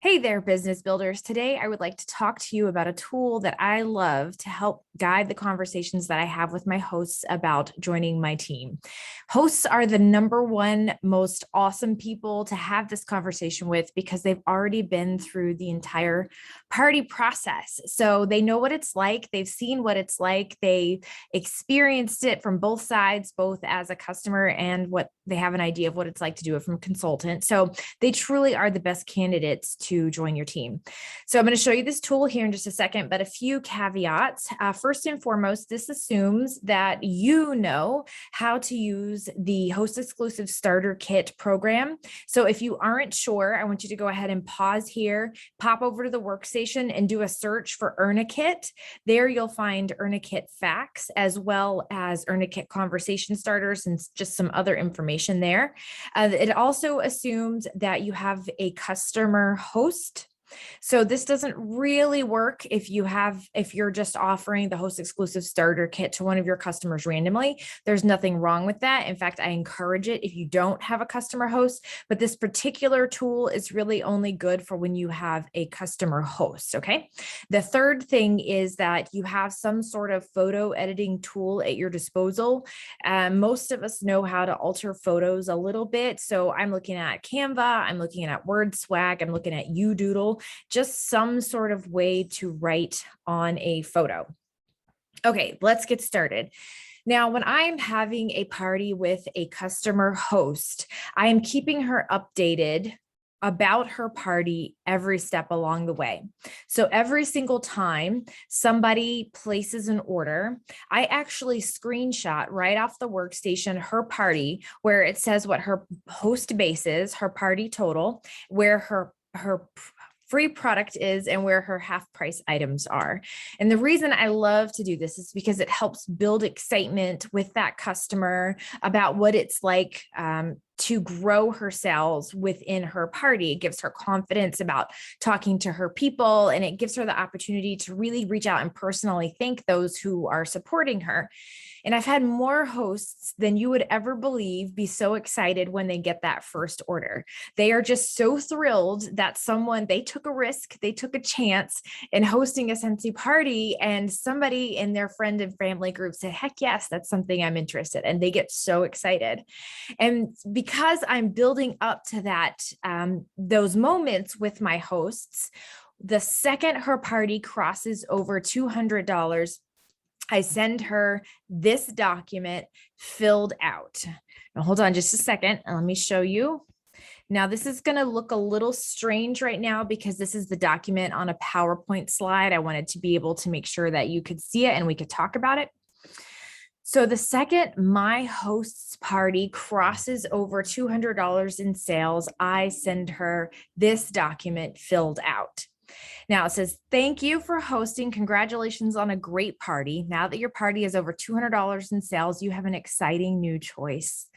Hey there, business builders. Today, I would like to talk to you about a tool that I love to help guide the conversations that I have with my hosts about joining my team. Hosts are the number one most awesome people to have this conversation with because they've already been through the entire party process. So they know what it's like, they've seen what it's like, they experienced it from both sides, both as a customer and what they have an idea of what it's like to do it from a consultant. So they truly are the best candidates to join your team. So I'm going to show you this tool here in just a second, but a few caveats. First and foremost, this assumes that you know how to use the Host Exclusive Starter Kit program. So if you aren't sure, I want you to go ahead and pause here, pop over to the workstation and do a search for Earn a Kit. There you'll find Earn a Kit facts as well as Earn a Kit conversation starters and just some other information there. It also assumes that you have a customer host. So this doesn't really work if you're just offering the Host Exclusive Starter Kit to one of your customers randomly. There's nothing wrong with that. In fact, I encourage it if you don't have a customer host, but this particular tool is really only good for when you have a customer host, okay? The third thing is that you have some sort of photo editing tool at your disposal. Most of us know how to alter photos a little bit. So I'm looking at Canva, I'm looking at WordSwag, I'm looking at UDoodle, just some sort of way to write on a photo. Okay, let's get started. Now, when I'm having a party with a customer host, I am keeping her updated about her party every step along the way. So every single time somebody places an order, I actually screenshot right off the workstation her party where it says what her host base is, her party total, where her free product is, and where her half price items are. And the reason I love to do this is because it helps build excitement with that customer about what it's like to grow her sales within her party. It gives her confidence about talking to her people, and it gives her the opportunity to really reach out and personally thank those who are supporting her. And I've had more hosts than you would ever believe be so excited when they get that first order. They are just so thrilled that they took a risk, they took a chance in hosting a Scentsy party, and somebody in their friend and family group said, heck yes, that's something I'm interested in. And they get so excited. And because I'm building up to that, those moments with my hosts, the second her party crosses over $200, I send her this document filled out. Now, hold on just a second, and let me show you. Now, this is going to look a little strange right now because this is the document on a PowerPoint slide. I wanted to be able to make sure that you could see it and we could talk about it. So the second my host's party crosses over $200 in sales, I send her this document filled out. Now it says, thank you for hosting. Congratulations on a great party. Now that your party is over $200 in sales, you have an exciting new choice.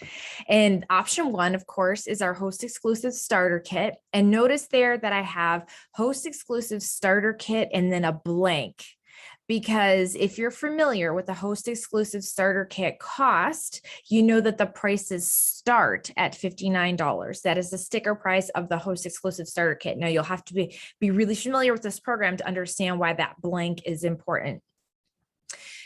And option one, of course, is our Host Exclusive Starter Kit. And notice there that I have Host Exclusive Starter Kit and then a blank. Because if you're familiar with the Host Exclusive Starter Kit cost, you know that the prices start at $59. That is the sticker price of the Host Exclusive Starter Kit. Now you'll have to be really familiar with this program to understand why that blank is important.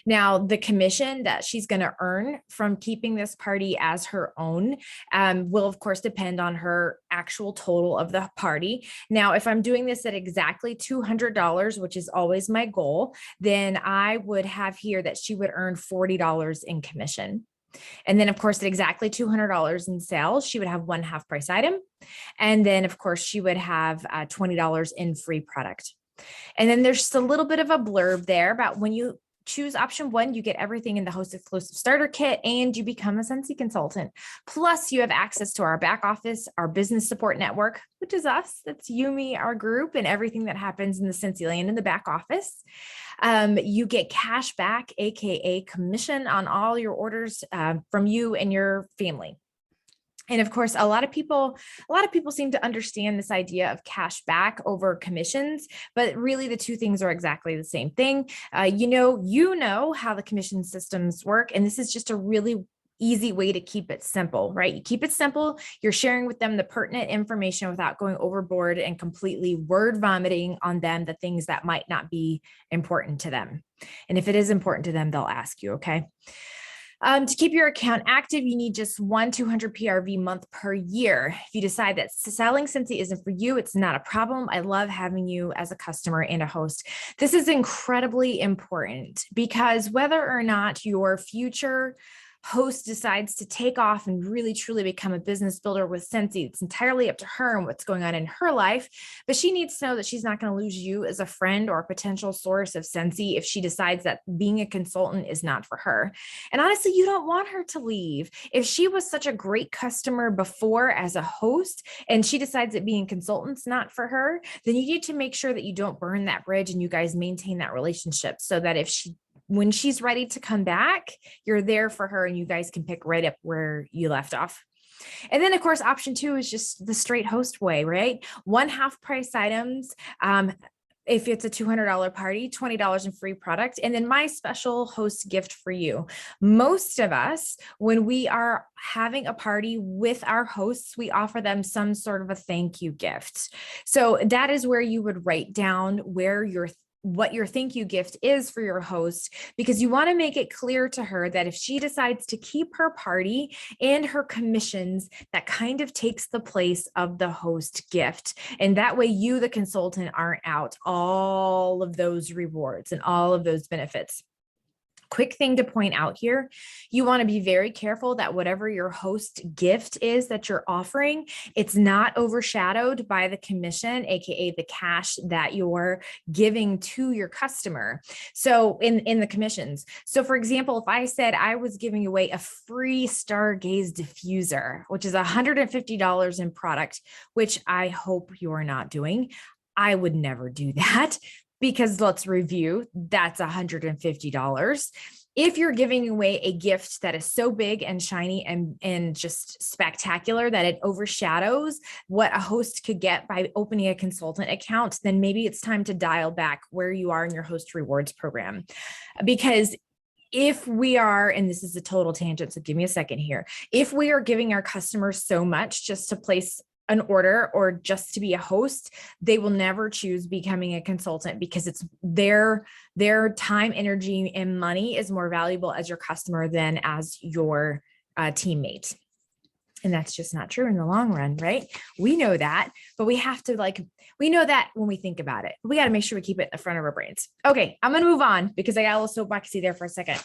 Now, the commission that she's going to earn from keeping this party as her own will, of course, depend on her actual total of the party. Now, if I'm doing this at exactly $200, which is always my goal, then I would have here that she would earn $40 in commission. And then, of course, at exactly $200 in sales, she would have one half price item. And then, of course, she would have $20 in free product. And then there's just a little bit of a blurb there about when you choose option one, you get everything in the Host Exclusive Starter Kit and you become a Scentsy consultant. Plus, you have access to our back office, our business support network, which is us. That's Yumi, our group, and everything that happens in the Scentsy land in the back office. You get cash back, aka commission, on all your orders from you and your family. And of course, a lot of people seem to understand this idea of cash back over commissions, but really the two things are exactly the same thing. You know how the commission systems work, and this is just a really easy way to keep it simple, right? You keep it simple. You're sharing with them the pertinent information without going overboard and completely word vomiting on them the things that might not be important to them. And if it is important to them, they'll ask you, okay? To keep your account active, you need just 200 PRV month per year. If you decide that selling Scentsy isn't for you, it's not a problem. I love having you as a customer and a host. This is incredibly important because whether or not your future host decides to take off and really truly become a business builder with Scentsy, it's entirely up to her and what's going on in her life. But she needs to know that she's not going to lose you as a friend or a potential source of Scentsy if she decides that being a consultant is not for her. And honestly, you don't want her to leave. If she was such a great customer before as a host and she decides that being a consultant's not for her, then you need to make sure that you don't burn that bridge and you guys maintain that relationship so that when she's ready to come back, you're there for her and you guys can pick right up where you left off. And then of course, option 2 is just the straight host way, right? 1 half price items. If it's a $200 party, $20 in free product. And then my special host gift for you. Most of us, when we are having a party with our hosts, we offer them some sort of a thank you gift. So that is where you would write down what your thank you gift is for your host, because you want to make it clear to her that if she decides to keep her party and her commissions, that kind of takes the place of the host gift. And that way you, the consultant, aren't out all of those rewards and all of those benefits. Quick thing to point out here, you want to be very careful that whatever your host gift is that you're offering, it's not overshadowed by the commission, aka the cash that you're giving to your customer. So in the commissions. So for example, if I said I was giving away a free Stargaze diffuser, which is $150 in product, which I hope you're not doing, I would never do that. Because let's review, that's $150. If you're giving away a gift that is so big and shiny and just spectacular that it overshadows what a host could get by opening a consultant account, then maybe it's time to dial back where you are in your host rewards program. Because if we are, and this is a total tangent, so give me a second here. If we are giving our customers so much just to place an order or just to be a host, they will never choose becoming a consultant because it's their time, energy, and money is more valuable as your customer than as your teammate. And that's just not true in the long run, right? We know that, but we have to we know that when we think about it. We got to make sure we keep it in the front of our brains. Okay, I'm going to move on because I got a little soapboxy there for a second.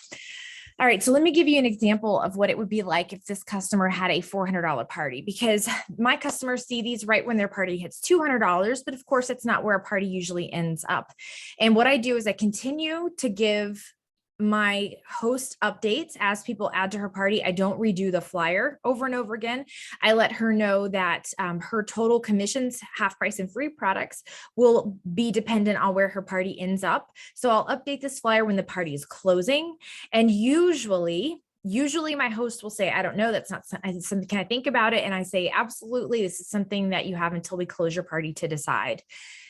All right, so let me give you an example of what it would be like if this customer had a $400 party, because my customers see these right when their party hits $200, but of course it's not where a party usually ends up. And what I do is I continue to give my host updates as people add to her party. I don't redo the flyer over and over again. I let her know that her total commissions, half price and free products, will be dependent on where her party ends up. So I'll update this flyer when the party is closing. And usually my host will say, I don't know, that's not something, can I think about it? And I say, absolutely, this is something that you have until we close your party to decide.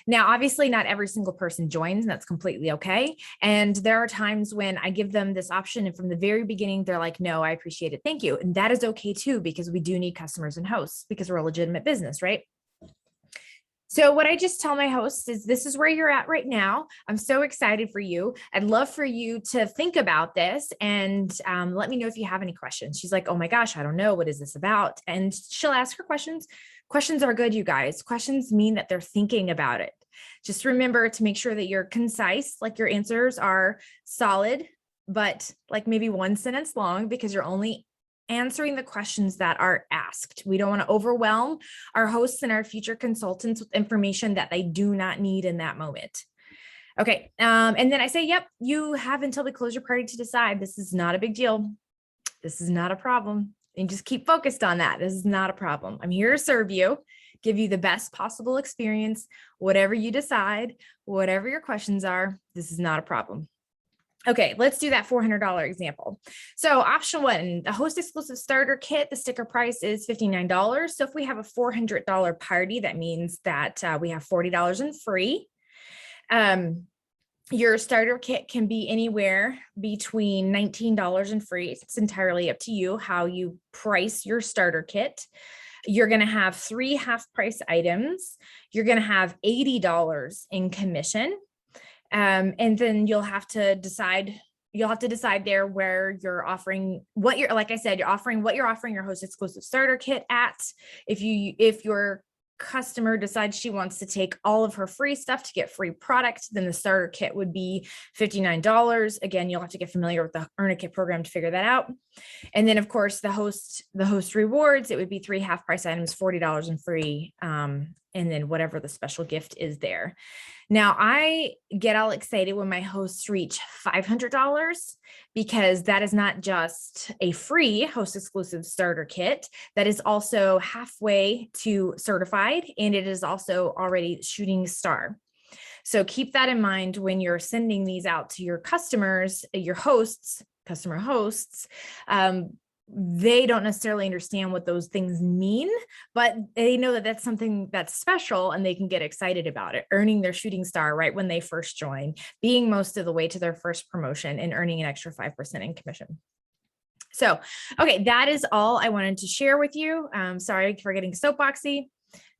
Now, obviously not every single person joins, and that's completely okay. And there are times when I give them this option and from the very beginning, they're like, no, I appreciate it. Thank you. And that is okay too, because we do need customers and hosts because we're a legitimate business, right? So what I just tell my hosts is this is where you're at right now. I'm so excited for you. I'd love for you to think about this and let me know if you have any questions. She's like, oh my gosh, I don't know. What is this about? And she'll ask her questions. Questions are good, you guys. Questions mean that they're thinking about it. Just remember to make sure that you're concise, like your answers are solid, but like maybe one sentence long, because you're only answering the questions that are asked. We don't want to overwhelm our hosts and our future consultants with information that they do not need in that moment. Okay. And then I say, yep, you have until we close your party to decide. This is not a big deal. This is not a problem. And just keep focused on that. This is not a problem. I'm here to serve you, give you the best possible experience, whatever you decide, whatever your questions are, this is not a problem. Okay, let's do that $400 example. So option 1, the host exclusive starter kit, the sticker price is $59. So if we have a $400 party, that means that we have $40 in free. Your starter kit can be anywhere between $19 and free. It's entirely up to you how you price your starter kit. You're going to have 3 half price items. You're going to have $80 in commission. And then you'll have to decide there where you're offering what you're, like I said, you're offering your host exclusive starter kit at. If your customer decides she wants to take all of her free stuff to get free product, then the starter kit would be $59. Again, you'll have to get familiar with the Earn a Kit program to figure that out. And then of course the host rewards, it would be 3 half price items, $40 and free. And then whatever the special gift is there. Now I get all excited when my hosts reach $500 because that is not just a free host exclusive starter kit, that is also halfway to certified, and it is also already shooting star. So keep that in mind when you're sending these out to your customers, your hosts, customer hosts. They don't necessarily understand what those things mean, but they know that that's something that's special and they can get excited about it, earning their shooting star right when they first join, being most of the way to their first promotion, and earning an extra 5% in commission. So, okay, that is all I wanted to share with you. Sorry for getting soapboxy.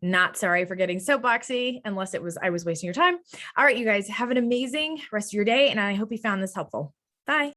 Not sorry for getting soapboxy, unless I was wasting your time. All right, you guys have an amazing rest of your day, and I hope you found this helpful. Bye.